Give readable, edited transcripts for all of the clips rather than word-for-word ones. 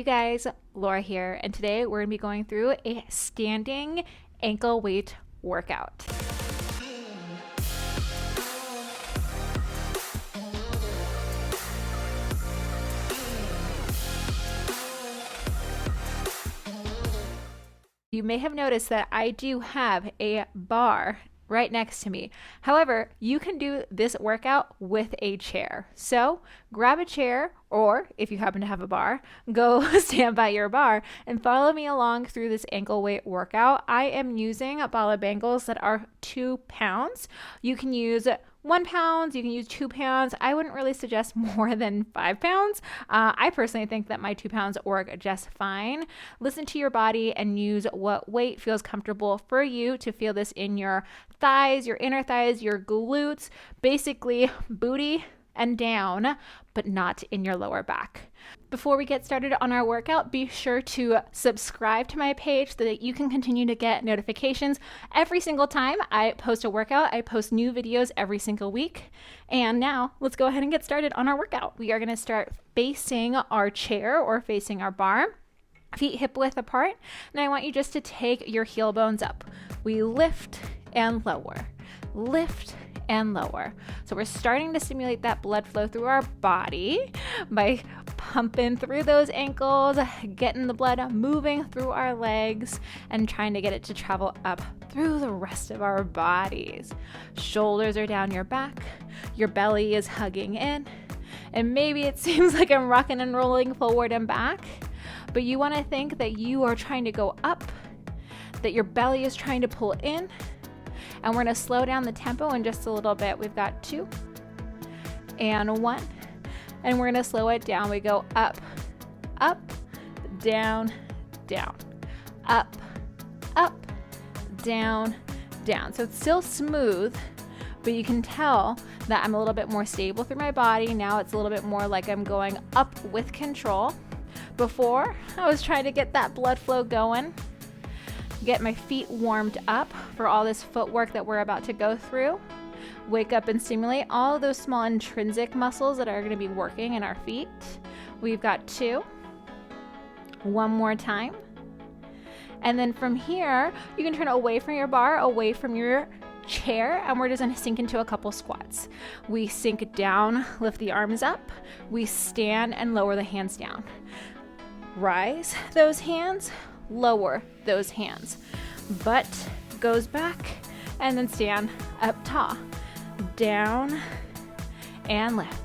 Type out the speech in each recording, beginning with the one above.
Hey guys, Laura here, and today we're going to be going through a standing ankle weight workout. You may have noticed that I do have a bar right next to me. However, you can do this workout with a chair. So grab a chair, or if you happen to have a bar, go stand by your bar and follow me along through this ankle weight workout. I am using bala bangles that are 2 pounds. You can use 1 pound, you can use 2 pounds. I wouldn't really suggest more than 5 pounds. I personally think that my 2 pounds work just fine. Listen to your body and use what weight feels comfortable for you to feel this in your thighs, your inner thighs, your glutes, basically booty and down, but not in your lower back. Before we get started on our workout, be sure to subscribe to my page so that you can continue to get notifications every single time I post a workout. I post new videos every single week. And now let's go ahead and get started on our workout. We are going to start facing our chair or facing our bar, feet hip width apart. And I want you just to take your heel bones up. We lift and lower, lift and lower. So we're starting to stimulate that blood flow through our body by pumping through those ankles, getting the blood moving through our legs, and trying to get it to travel up through the rest of our bodies. Shoulders are down your back, your belly is hugging in, and maybe it seems like I'm rocking and rolling forward and back, but you want to think that you are trying to go up, that your belly is trying to pull in. And we're going to slow down the tempo in just a little bit. We've got 2 and 1. And we're going to slow it down. We go up, up, down, down, up, up, down, down. So it's still smooth, but you can tell that I'm a little bit more stable through my body. Now it's a little bit more like I'm going up with control. Before, I was trying to get that blood flow going, get my feet warmed up for all this footwork that we're about to go through. Wake up and stimulate all of those small intrinsic muscles that are going to be working in our feet. We've got 2. One more time. And then from here, you can turn away from your bar, away from your chair, and we're just going to sink into a couple squats. We sink down, lift the arms up. We stand and lower the hands down. Rise those hands, lower those hands. Butt goes back and then stand up tall. Down and lift.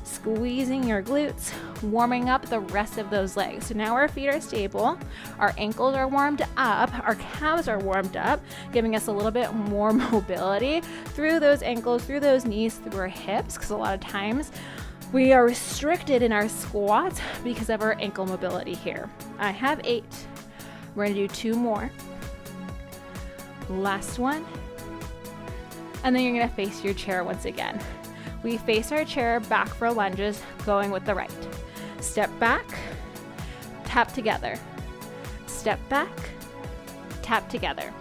Squeezing your glutes, warming up the rest of those legs. So now our feet are stable, our ankles are warmed up, our calves are warmed up, giving us a little bit more mobility through those ankles, through those knees, through our hips, because a lot of times we are restricted in our squats because of our ankle mobility here. I have 8. We're going to do 2 more. Last one. And then you're going to face your chair once again. We face our chair back for lunges, going with the right. Step back, tap together. Step back, tap together.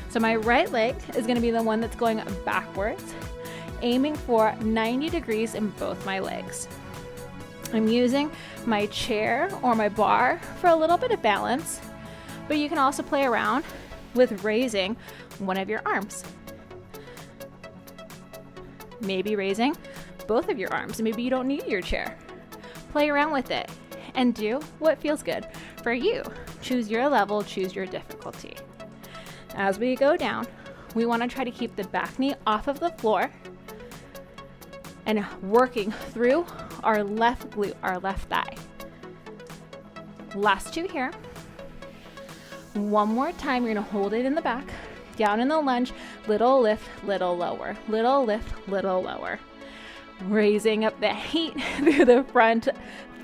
So my right leg is going to be the one that's going backwards, aiming for 90 degrees in both my legs. I'm using my chair or my bar for a little bit of balance, but you can also play around with raising one of your arms. Maybe raising both of your arms. Maybe you don't need your chair. Play around with it and do what feels good for you. Choose your level, choose your difficulty. As we go down, we want to try to keep the back knee off of the floor and working through our left glute, our left thigh. Last 2 here. One more time, you're going to hold it in the back, down in the lunge, little lift, little lower, little lift, little lower. Raising up the heat through the front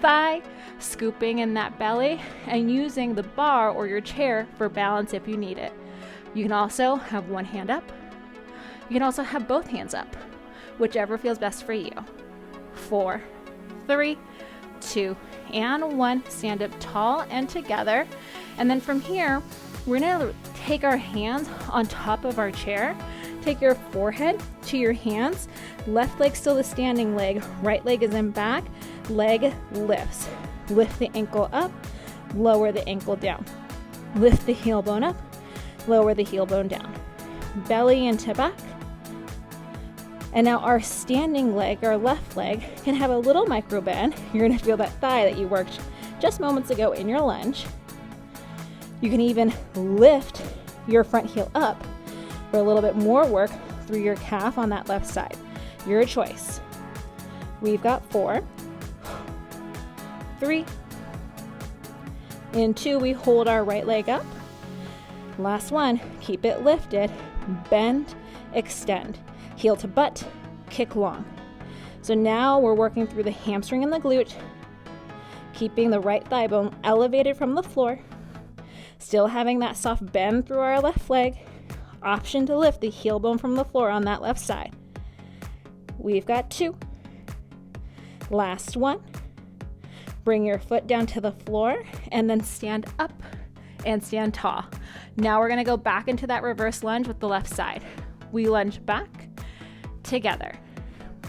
thigh, scooping in that belly, and using the bar or your chair for balance if you need it. You can also have one hand up. You can also have both hands up, whichever feels best for you. 4, 3, 2, and 1. Stand up tall and together. And then from here, we're going to take our hands on top of our chair. Take your forehead to your hands. Left leg still the standing leg. Right leg is in back. Leg lifts. Lift the ankle up, lower the ankle down. Lift the heel bone up, lower the heel bone down. Belly into back. And now our standing leg, our left leg, can have a little micro bend. You're gonna feel that thigh that you worked just moments ago in your lunge. You can even lift your front heel up for a little bit more work through your calf on that left side. Your choice. We've got 4, 3, in 2, we hold our right leg up. Last one, keep it lifted, bend, extend, heel to butt, kick long. So now we're working through the hamstring and the glute, keeping the right thigh bone elevated from the floor, still having that soft bend through our left leg, option to lift the heel bone from the floor on that left side. We've got 2. Last one. Bring your foot down to the floor and then stand up and stand tall. Now we're gonna go back into that reverse lunge with the left side. We lunge back, together,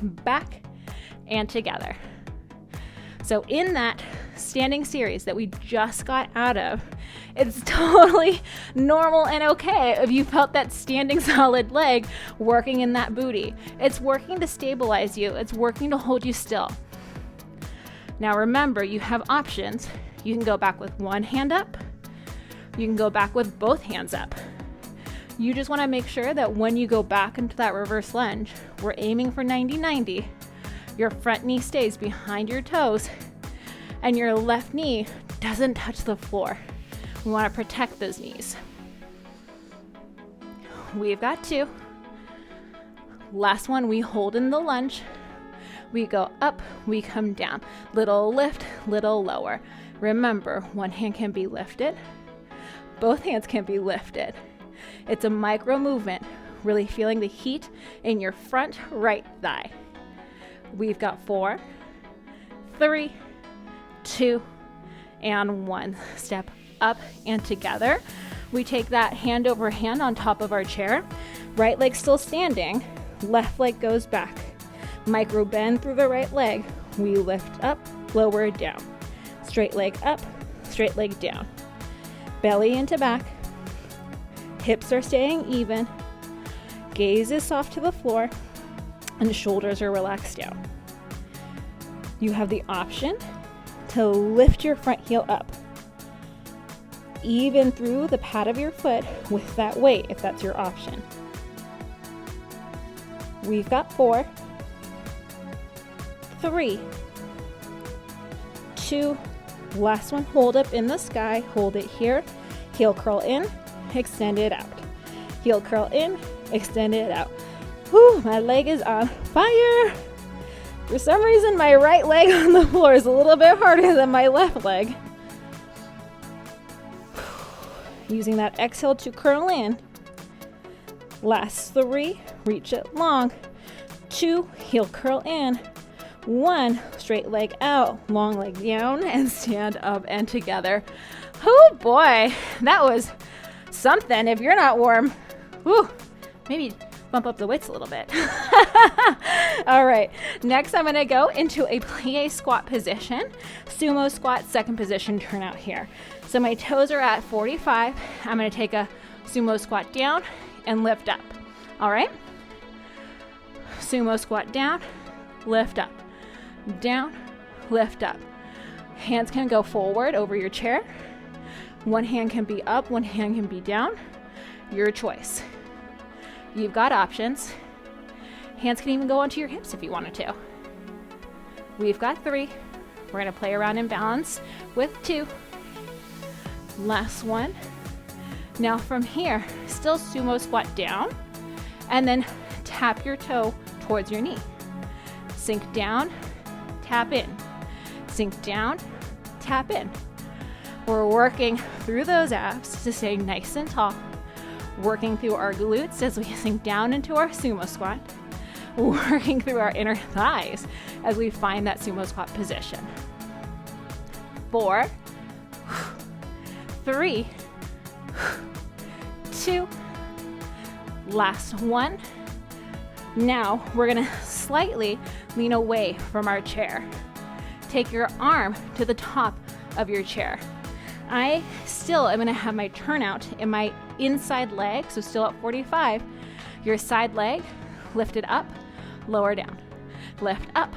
back, and together. So in that standing series that we just got out of, it's totally normal and okay if you felt that standing solid leg working in that booty. It's working to stabilize you. It's working to hold you still. Now remember, you have options. You can go back with one hand up. You can go back with both hands up. You just want to make sure that when you go back into that reverse lunge, we're aiming for 90-90. Your front knee stays behind your toes and your left knee doesn't touch the floor. We want to protect those knees. We've got 2. Last one, we hold in the lunge. We go up, we come down. Little lift, little lower. Remember, one hand can be lifted. Both hands can be lifted. It's a micro movement, really feeling the heat in your front right thigh. We've got 4, 3, 2, and 1. Step up and together. We take that hand over hand on top of our chair. Right leg still standing, left leg goes back. Micro bend through the right leg. We lift up, lower down. Straight leg up, straight leg down. Belly into back. Hips are staying even. Gaze is soft to the floor and the shoulders are relaxed down. You have the option to lift your front heel up, even through the pad of your foot with that weight, if that's your option. We've got 4, 3, 2, last one, hold up in the sky, hold it here, heel curl in, extend it out. Heel curl in, extend it out. Whew, my leg is on fire. For some reason, my right leg on the floor is a little bit harder than my left leg. Using that exhale to curl in. Last 3, reach it long. 2, heel curl in. 1, straight leg out, long leg down, and stand up and together. Oh boy, that was something. If you're not warm, whew, maybe bump up the weights a little bit. All right, next I'm gonna go into a plie squat position. Sumo squat, second position turnout here. So my toes are at 45. I'm gonna take a sumo squat down and lift up. All right, sumo squat down, lift up. Down, lift up. Hands can go forward over your chair. One hand can be up, one hand can be down. Your choice. You've got options. Hands can even go onto your hips if you wanted to. We've got 3. We're gonna play around in balance with 2. Last one. Now from here, still sumo squat down, and then tap your toe towards your knee. Sink down, tap in. Sink down, tap in. We're working through those abs to stay nice and tall. Working through our glutes as we sink down into our sumo squat. Working through our inner thighs as we find that sumo squat position. 4, 3, 2, last one. Now we're gonna slightly lean away from our chair. take your arm to the top of your chair. I still am gonna have my turnout in my inside leg, so still at 45. Your side leg, lift it up, lower down. Lift up,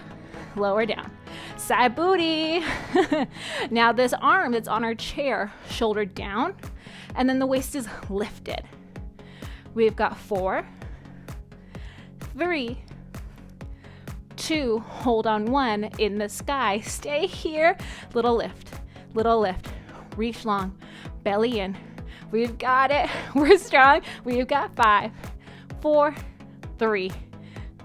lower down. Side booty. Now this arm that's on our chair, shoulder down, and then the waist is lifted. We've got 4, 3, 2, hold on 1 in the sky. Stay here. Little lift, reach long, belly in. We've got it. We're strong. We've got 5, 4, 3,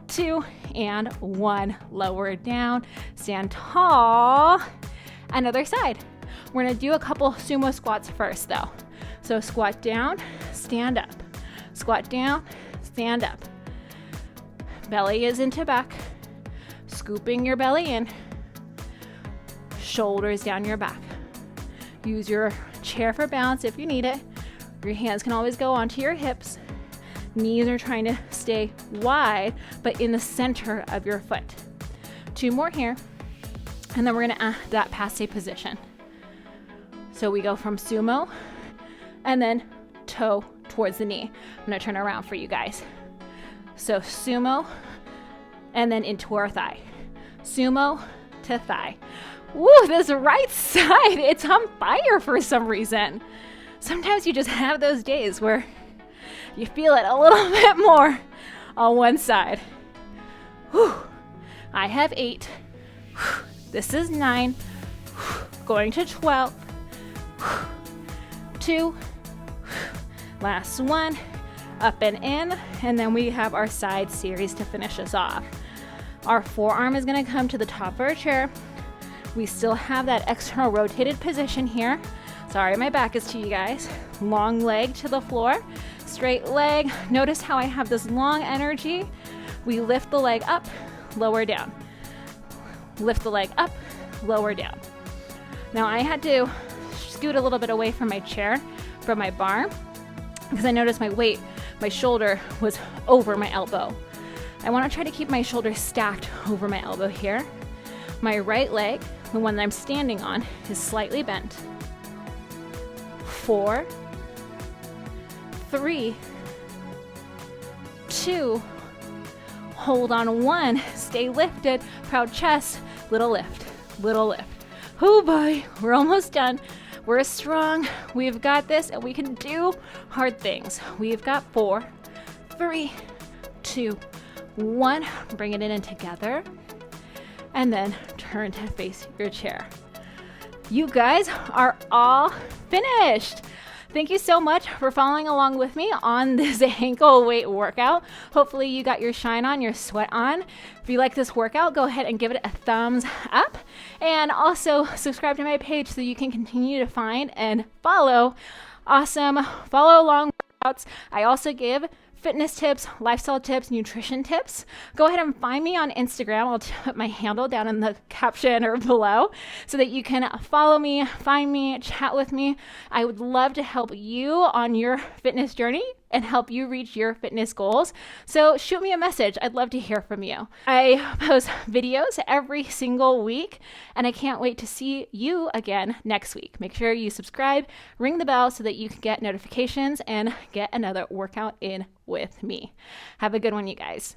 2, and 1. Lower down, stand tall. Another side. We're gonna do a couple sumo squats first though. So squat down, stand up. Squat down, stand up. Belly is into back. Scooping your belly in. Shoulders down your back. Use your chair for balance if you need it. Your hands can always go onto your hips. Knees are trying to stay wide, but in the center of your foot. 2 more here. And then we're gonna add that passe position. So we go from sumo and then toe towards the knee. I'm gonna turn around for you guys. So sumo and then into our thigh. Sumo to thigh. Woo, this right side, it's on fire for some reason. Sometimes you just have those days where you feel it a little bit more on one side. Whew. I have 8. Whew. This is 9. Whew. Going to 12. Whew. 2. Whew. Last one. Up and in. And then we have our side series to finish us off. Our forearm is going to come to the top of our chair. We still have that external rotated position here. Sorry, my back is to you guys. Long leg to the floor. Straight leg. Notice how I have this long energy. We lift the leg up, lower down. Lift the leg up, lower down. Now I had to scoot a little bit away from my chair, from my bar, because I noticed my weight, my shoulder was over my elbow. I want to try to keep my shoulder stacked over my elbow here. My right leg, the one that I'm standing on, is slightly bent. 4, 3, 2, hold on 1, stay lifted, proud chest, little lift, little lift. Oh boy, we're almost done. We're strong, we've got this, and we can do hard things. We've got 4, 3, 2, 1, bring it in and together, and then turn to face your chair. You guys are all finished. Thank you so much for following along with me on this ankle weight workout. Hopefully you got your shine on, your sweat on. If you like this workout, go ahead and give it a thumbs up. And also subscribe to my page so you can continue to find and follow awesome follow along workouts. I also give fitness tips, lifestyle tips, nutrition tips. Go ahead and find me on Instagram. I'll put my handle down in the caption or below so that you can follow me, find me, chat with me. I would love to help you on your fitness journey and help you reach your fitness goals. So shoot me a message. I'd love to hear from you. I post videos every single week, and I can't wait to see you again next week. Make sure you subscribe, ring the bell so that you can get notifications and get another workout in with me. Have a good one, you guys.